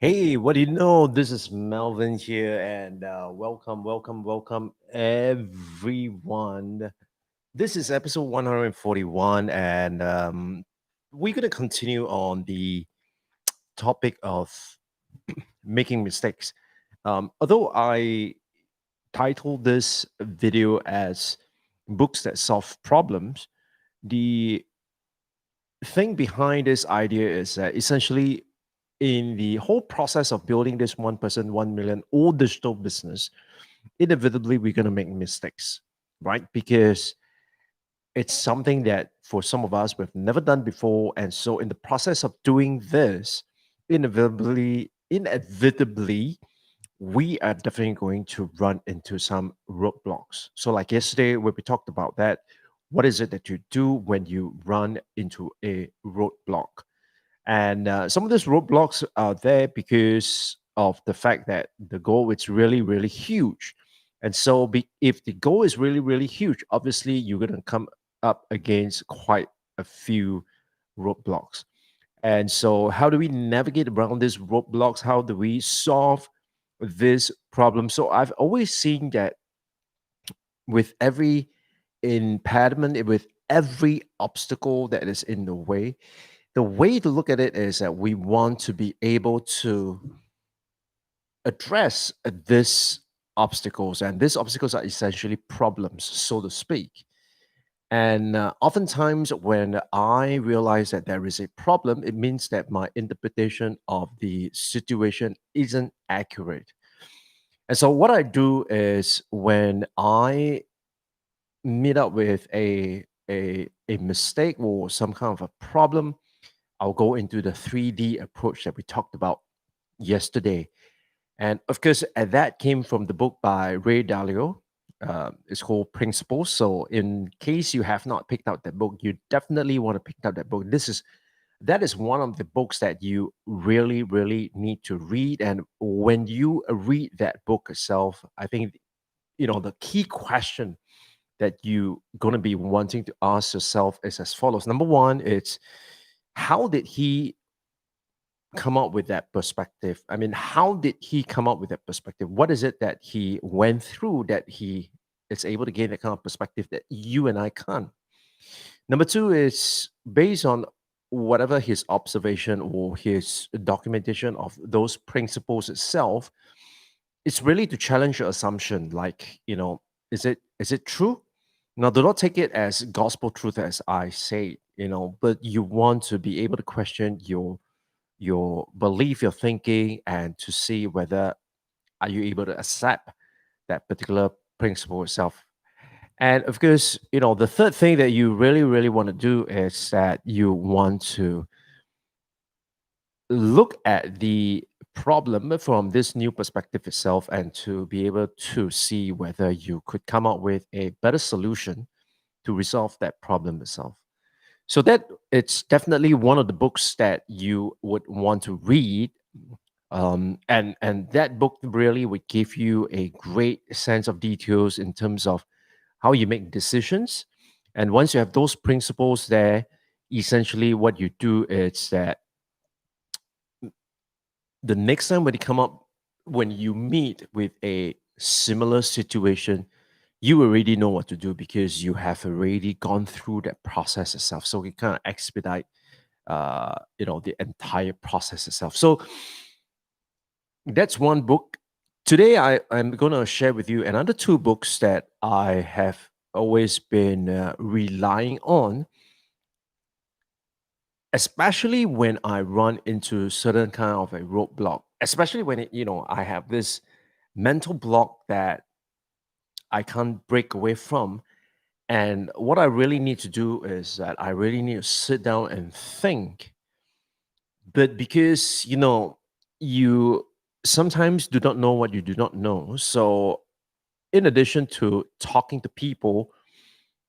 Hey, what do you know? This is Melvin here, and welcome, everyone. This is episode 141, and we're going to continue on the topic of making mistakes. Although I titled this video as Books That Solve Problems, the thing behind this idea is that essentially in the whole process of building this 1%, 1 million all digital business, inevitably we're going to make mistakes, right? Because it's something that for some of us we've never done before. And so in the process of doing this, inevitably, we are definitely going to run into some roadblocks. So, like yesterday, where we talked about that, what is it that you do when you run into a roadblock? And some of these roadblocks are there because of the fact that the goal is really, really huge. And so, if the goal is really, really huge, obviously you're going to come up against quite a few roadblocks. And so, how do we navigate around these roadblocks? How do we solve this problem? So, I've always seen that with every impediment, with every obstacle that is in the way to look at it is that we want to be able to address these obstacles, and these obstacles are essentially problems, so to speak. And oftentimes, when I realize that there is a problem, it means that my interpretation of the situation isn't accurate. And so, what I do is when I meet up with a mistake or some kind of a problem, I'll go into the 3D approach that we talked about yesterday. And of course, that came from the book by Ray Dalio. It's called Principles. So, in case you have not picked out that book, you definitely want to pick out that book. That is one of the books that you really, really need to read. And when you read that book itself, I think the key question that you going to be wanting to ask yourself is as follows. Number one, it's how did he come up with that perspective? I mean, how did he come up with that perspective? What is it that he went through that he is able to gain that kind of perspective that you and I can't? Number two is based on whatever his observation or his documentation of those principles itself, it's really to challenge your assumption. Like, is it true? Now, do not take it as gospel truth as I say, but you want to be able to question your belief, your thinking, and to see whether are you able to accept that particular principle itself. And of course, the third thing that you really, really want to do is that you want to look at the problem from this new perspective itself and to be able to see whether you could come up with a better solution to resolve that problem itself. So that it's definitely one of the books that you would want to read. And that book really would give you a great sense of details in terms of how you make decisions. And once you have those principles there, essentially what you do is that the next time when you meet with a similar situation, you already know what to do because you have already gone through that process itself. So it kind of expedite the entire process itself. So that's one book. Today I'm going to share with you another two books that I have always been relying on, especially when I run into certain kind of a roadblock, especially when I have this mental block that I can't break away from. And what I really need to do is that I really need to sit down and think. But because you sometimes do not know what you do not know, so in addition to talking to people,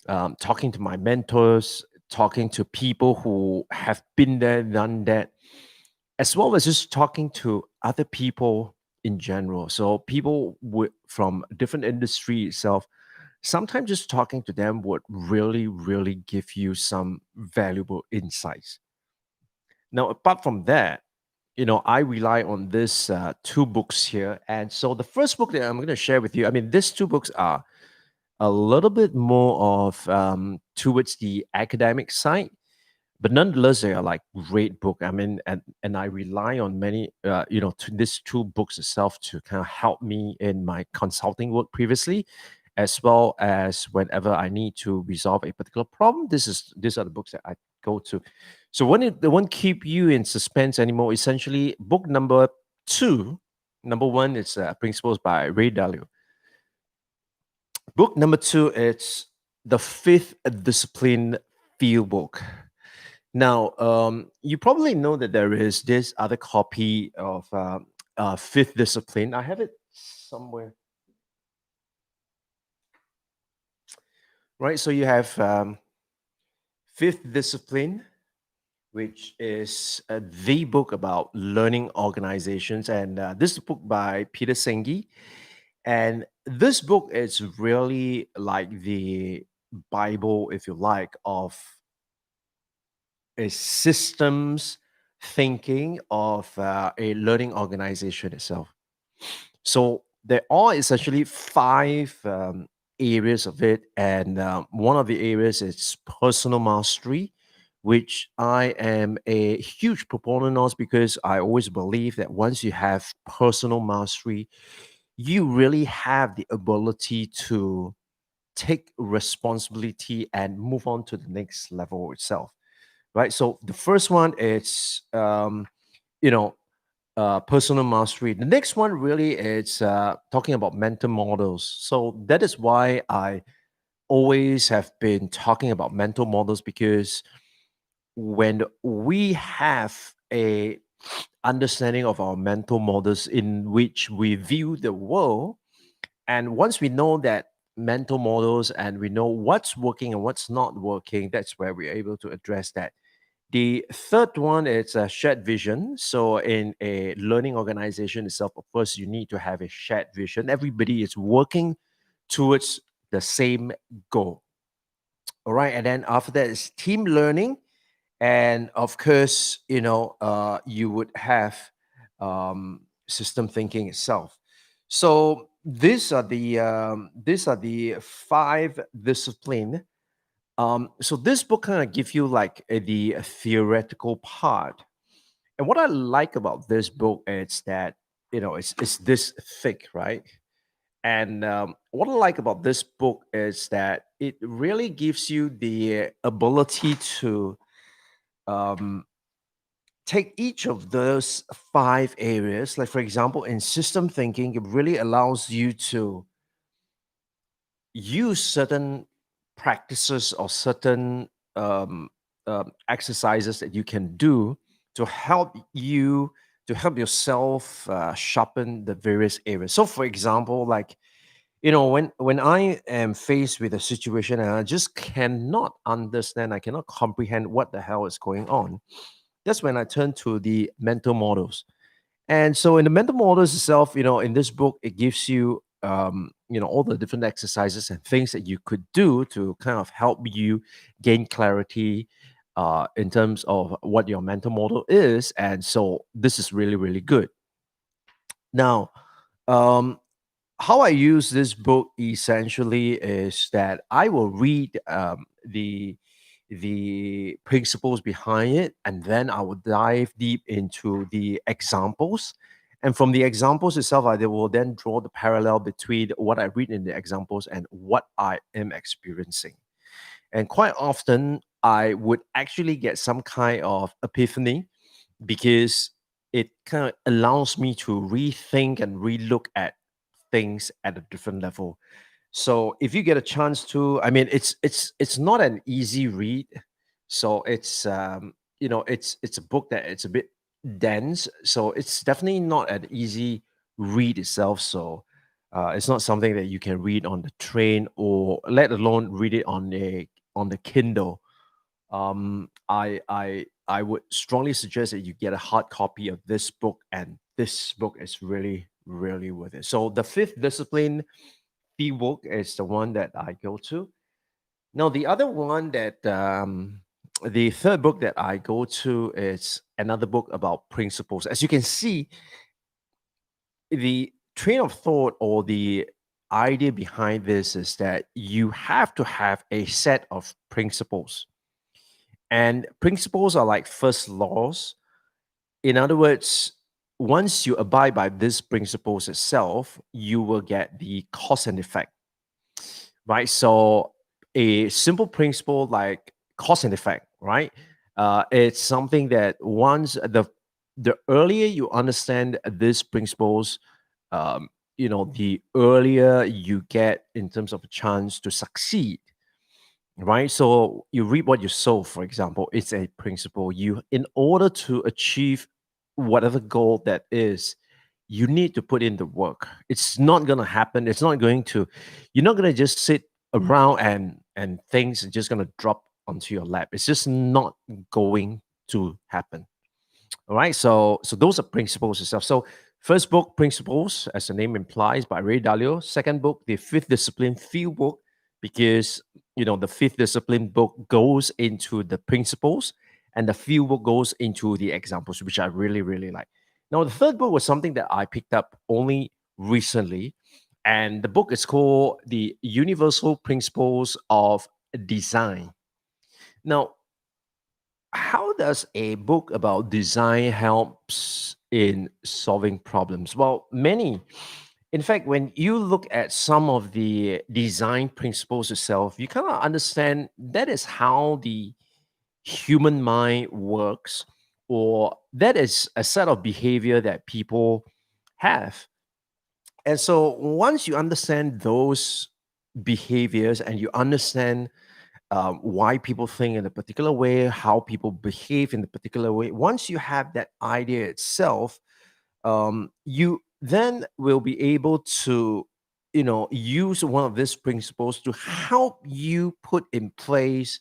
talking to my mentors, talking to people who have been there, done that, as well as just talking to other people in general. So people from different industry itself, sometimes just talking to them would really, really give you some valuable insights. Now, apart from that, I rely on this two books here. And so the first book that I'm going to share with you, I mean, these two books are a little bit more of towards the academic side, but nonetheless they are like great book. I mean, and I rely on many to these two books itself to kind of help me in my consulting work previously, as well as whenever I need to resolve a particular problem. These are the books that I go to. So when they won't keep you in suspense anymore, essentially book number two, number one is Principles by Ray Dalio. Book number two is The Fifth Discipline Field Book. Now, you probably know that there is this other copy of Fifth Discipline. I have it somewhere, right? So you have Fifth Discipline, which is the book about learning organizations, and this is a book by Peter Senge. And this book is really like the Bible, if you like, of a systems thinking of a learning organization itself. So there are essentially five areas of it, and one of the areas is personal mastery, which I am a huge proponent of because I always believe that once you have personal mastery, you really have the ability to take responsibility and move on to the next level itself, right? So the first one is you know personal mastery. The next one really is talking about mental models. So that is why I always have been talking about mental models, because when we have a understanding of our mental models in which we view the world, and once we know that mental models and we know what's working and what's not working, that's where we're able to address that. The third one is a shared vision. So in a learning organization itself, of course, you need to have a shared vision. Everybody is working towards the same goal. All right. And then after that is team learning. And of course, you would have system thinking itself. So these are the five discipline. So this book kind of give you like the theoretical part. And what I like about this book is that it's this thick, right? And what I like about this book is that it really gives you the ability to um, take each of those five areas. Like for example, in system thinking, it really allows you to use certain practices or certain um, exercises that you can do to help you to help yourself sharpen the various areas. So for example, like when I am faced with a situation and I just cannot understand, I cannot comprehend what the hell is going on, that's when I turn to the mental models. And so in the mental models itself, in this book, it gives you, all the different exercises and things that you could do to kind of help you gain clarity in terms of what your mental model is. And so this is really, really good. Now, um, how I use this book essentially is that I will read the principles behind it, and then I will dive deep into the examples. And from the examples itself, I will then draw the parallel between what I read in the examples and what I am experiencing. And quite often, I would actually get some kind of epiphany because it kind of allows me to rethink and relook at things at a different level. So if you get a chance to, I mean, it's not an easy read. So it's a book that it's a bit dense. So it's definitely not an easy read itself. So it's not something that you can read on the train or let alone read it on the Kindle. I would strongly suggest that you get a hard copy of this book, and this book is really really worth it. So the fifth discipline book is the one that I go to. Now the other one that The third book that I go to is another book about principles. As you can see, the train of thought or the idea behind this is that you have to have a set of principles. And principles are like first laws. In other words, once you abide by these principles itself, you will get the cause and effect, right? So a simple principle like cause and effect, right? It's something that once the earlier you understand these principles, um, the earlier you get in terms of a chance to succeed, right? So you reap what you sow, for example. It's a principle. You, in order to achieve whatever goal that is, you need to put in the work. It's not going to happen. It's not going to, you're not going to just sit around and things are just going to drop onto your lap. It's just not going to happen. All right. So those are principles and stuff. So first book, Principles, as the name implies, by Ray Dalio. Second book, The Fifth Discipline Field Book, because the fifth discipline book goes into the principles, and the field book goes into the examples, which I really, really like. Now, the third book was something that I picked up only recently, and the book is called The Universal Principles of Design. Now, how does a book about design helps in solving problems? Well, many. In fact, when you look at some of the design principles itself, you kind of understand that is how the human mind works, or that is a set of behavior that people have. And so once you understand those behaviors and you understand why people think in a particular way, how people behave in a particular way. Once you have that idea itself, you then will be able to, use one of these principles to help you put in place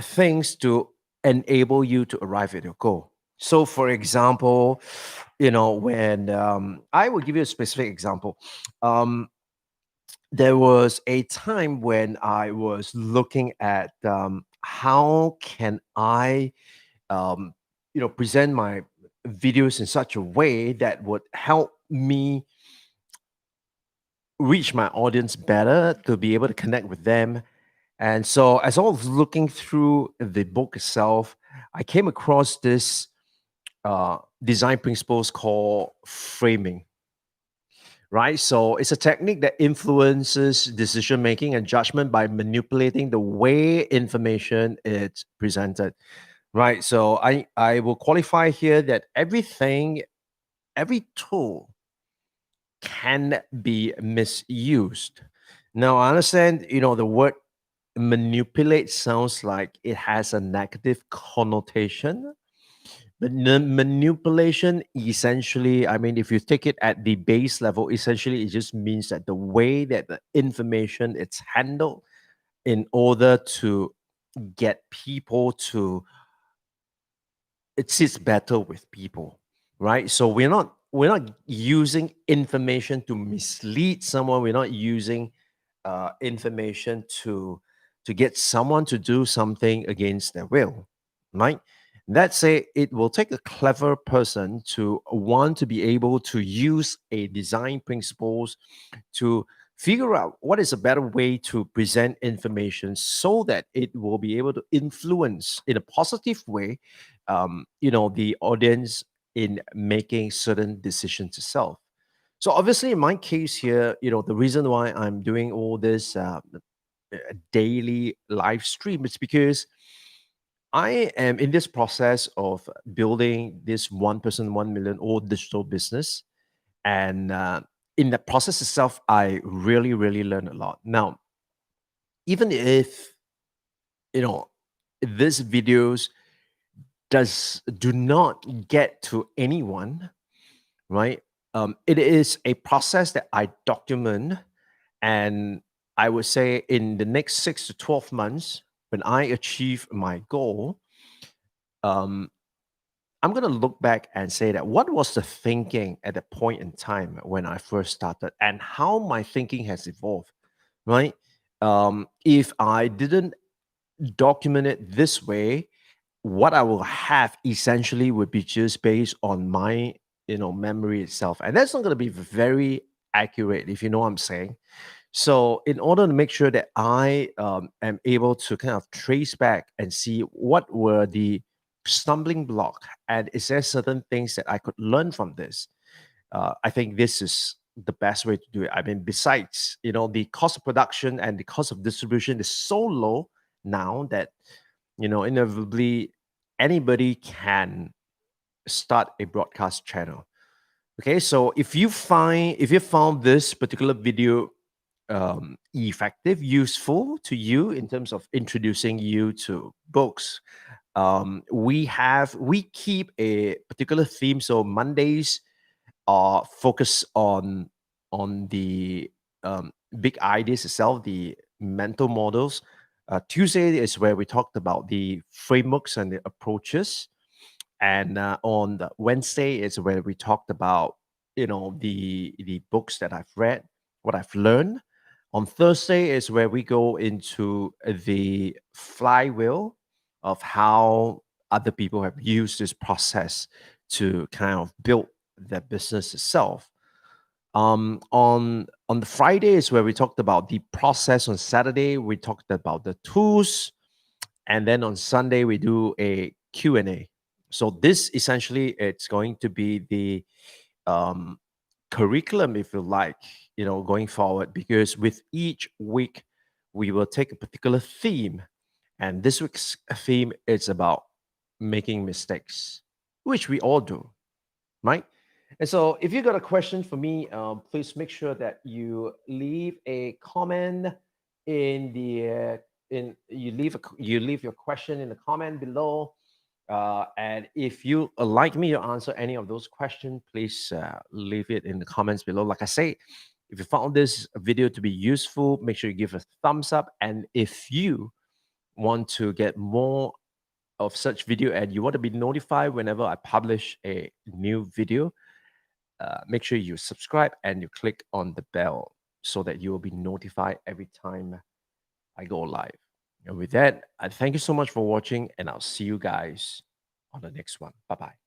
things to enable you to arrive at your goal. So, for example, when I will give you a specific example. Um, there was a time when I was looking at how can I, present my videos in such a way that would help me reach my audience better to be able to connect with them. And so, as I was looking through the book itself, I came across this design principles called framing, right? So it's a technique that influences decision making and judgment by manipulating the way information is presented, right? So I will qualify here that every tool can be misused. Now I understand, the word manipulate sounds like it has a negative connotation. But manipulation essentially, I mean, if you take it at the base level, essentially it just means that the way that the information is handled in order to get people to, it sits better with people, right? So we're not using information to mislead someone. We're not using information to get someone to do something against their will, right? Let's say it will take a clever person to want to be able to use a design principles to figure out what is a better way to present information so that it will be able to influence in a positive way, the audience in making certain decisions itself. So obviously, in my case here, the reason why I'm doing all this daily live stream is because I am in this process of building this one person, 1 million old digital business. And in the process itself, I really, really learned a lot. Now, even if, you know, these videos do not get to anyone, right? It is a process that I document, and I would say in the next 6 to 12 months, when I achieve my goal, um, I'm going to look back and say that what was the thinking at the point in time when I first started and how my thinking has evolved, right? If I didn't document it this way, what I will have essentially would be just based on my, memory itself. And that's not going to be very accurate, if you know what I'm saying. So, in order to make sure that I am able to kind of trace back and see what were the stumbling block, and is there certain things that I could learn from this, I think this is the best way to do it. I mean, besides, the cost of production and the cost of distribution is so low now that, inevitably anybody can start a broadcast channel. Okay, so if you found this particular video effective, useful to you in terms of introducing you to books, we keep a particular theme. So Mondays focus on the big ideas itself, the mental models. Tuesday is where we talked about the frameworks and the approaches, and on the Wednesday is where we talked about the books that I've read, what I've learned. On Thursday is where we go into the flywheel of how other people have used this process to kind of build their business itself. On the Friday is where we talked about the process. On Saturday we talked about the tools, and then on Sunday we do a Q&A. So this essentially it's going to be the um, curriculum, if you like, going forward, because with each week we will take a particular theme, and this week's theme is about making mistakes, which we all do, right? And so, if you got a question for me, please make sure that you leave a comment in the in you leave your question in the comment below. And if you like me to answer any of those questions, please leave it in the comments below. Like I say, if you found this video to be useful, make sure you give a thumbs up. And if you want to get more of such video and you want to be notified whenever I publish a new video, make sure you subscribe and you click on the bell so that you will be notified every time I go live. And with that, I thank you so much for watching, and I'll see you guys on the next one. Bye bye.